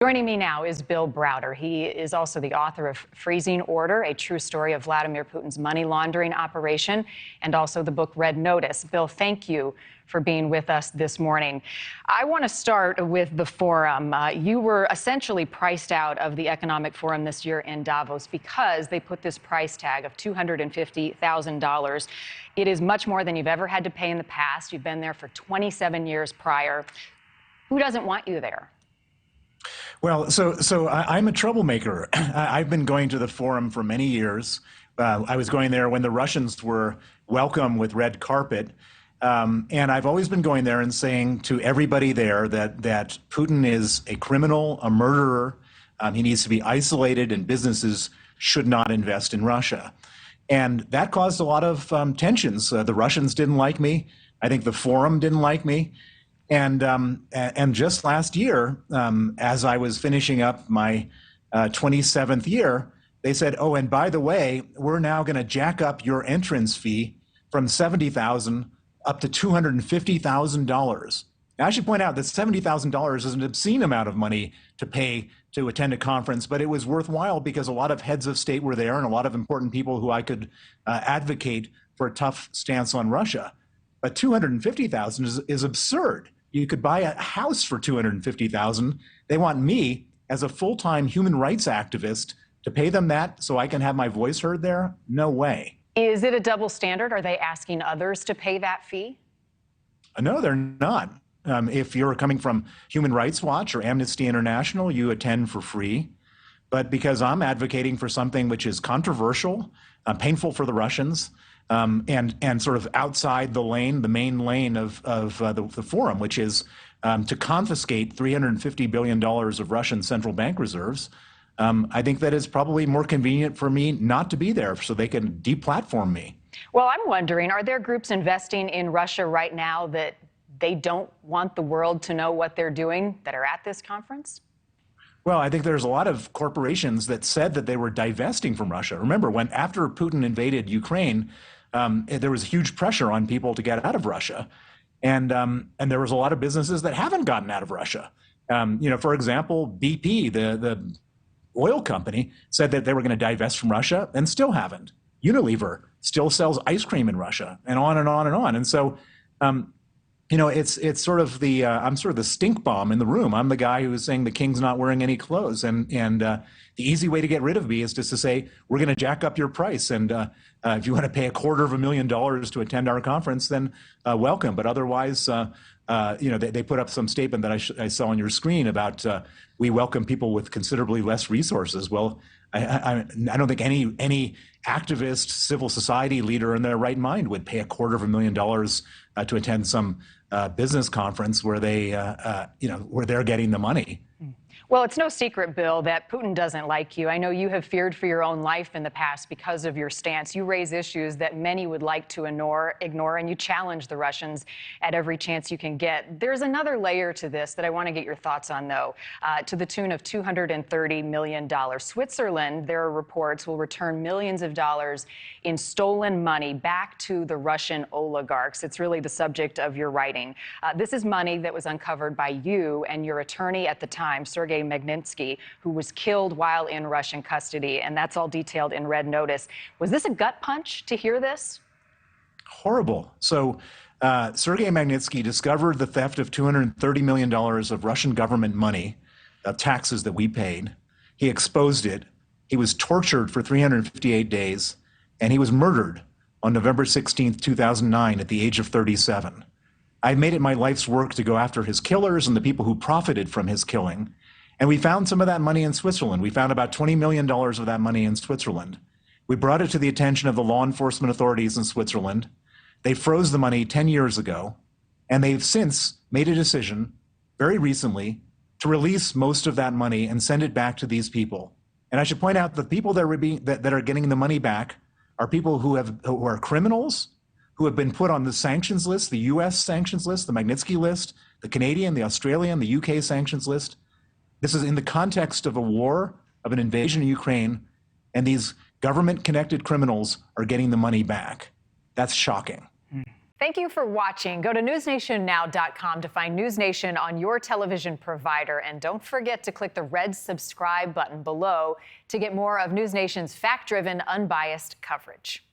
Joining me now is Bill Browder. He is also the author of Freezing Order, a true story of Vladimir Putin's money laundering operation, and also the book Red Notice. Bill, thank you for being with us this morning. I want to start with the forum. You were essentially priced out of the Economic Forum this year in Davos because they put this price tag of $250,000. It is much more than you've ever had to pay in the past. You've been there for 27 years prior. Who doesn't want you there? Well, so I'm a troublemaker. I've been going to the forum for many years. I was going there when the Russians were welcome with red carpet. And I've always been going there and saying to everybody there that Putin is a criminal, a murderer. He needs to be isolated, and businesses should not invest in Russia. And that caused a lot of tensions. The Russians didn't like me. I think the forum didn't like me. And just last year, as I was finishing up my 27th year, they said, "Oh, and by the way, we're now going to jack up your entrance fee from $70,000 up to $250,000." Now, I should point out that $70,000 is an obscene amount of money to pay to attend a conference, but it was worthwhile because a lot of heads of state were there and a lot of important people who I could advocate for a tough stance on Russia. But $250,000 is absurd. You could buy a house for $250,000. They want me as a full-time human rights activist to pay them that so I can have my voice heard there? No way. Is it a double standard? Are they asking others to pay that fee? No, they're not. If you're coming from Human Rights Watch or Amnesty International, you attend for free. But because I'm advocating for something which is controversial, painful for the Russians, and sort of outside the lane, the main lane of the forum, which is to confiscate $350 billion of Russian central bank reserves, I think that it's probably more convenient for me not to be there so they can deplatform me. Well, I'm wondering, are there groups investing in Russia right now that they don't want the world to know what they're doing that are at this conference? Well, I think there's a lot of corporations that said that they were divesting from Russia. Remember, after Putin invaded Ukraine, there was huge pressure on people to get out of Russia. And there was a lot of businesses that haven't gotten out of Russia. For example, BP, the oil company, said that they were going to divest from Russia and still haven't. Unilever still sells ice cream in Russia, and on and on and on. And so, it's sort of I'm sort of the stink bomb in the room. I'm the guy who is saying the king's not wearing any clothes. And the easy way to get rid of me is just to say, we're going to jack up your price. And if you want to pay $250,000 to attend our conference, then welcome. But otherwise, they put up some statement that I saw on your screen about we welcome people with considerably less resources. Well, I don't think any activist, civil society leader in their right mind would pay $250,000 to attend some business conference where where they're getting the money. Well, it's no secret, Bill, that Putin doesn't like you. I know you have feared for your own life in the past because of your stance. You raise issues that many would like to ignore, and you challenge the Russians at every chance you can get. There's another layer to this that I want to get your thoughts on, though, to the tune of $230 million. Switzerland, there are reports, will return millions of dollars in stolen money back to the Russian oligarchs. It's really the subject of your writing. This is money that was uncovered by you and your attorney at the time, Sergei Magnitsky, who was killed while in Russian custody, and that's all detailed in Red Notice. Was this a gut punch to hear this? Horrible. So Sergei Magnitsky discovered the theft of $230 million of Russian government money, taxes that we paid. He exposed it. He was tortured for 358 days, and he was murdered on November 16th, 2009, at the age of 37. I made it my life's work to go after his killers and the people who profited from his killing. And we found some of that money in Switzerland. We found about $20 million of that money in Switzerland. We brought it to the attention of the law enforcement authorities in Switzerland. They froze the money 10 years ago, and they've since made a decision, very recently, to release most of that money and send it back to these people. And I should point out the people that are getting the money back are people who are criminals, who have been put on the sanctions list, the U.S. sanctions list, the Magnitsky list, the Canadian, the Australian, the U.K. sanctions list. This is in the context of a war, of an invasion of Ukraine, and these government-connected criminals are getting the money back. That's shocking. Thank you for watching. Go to newsnationnow.com to find NewsNation on your television provider. And don't forget to click the red subscribe button below to get more of NewsNation's fact-driven, unbiased coverage.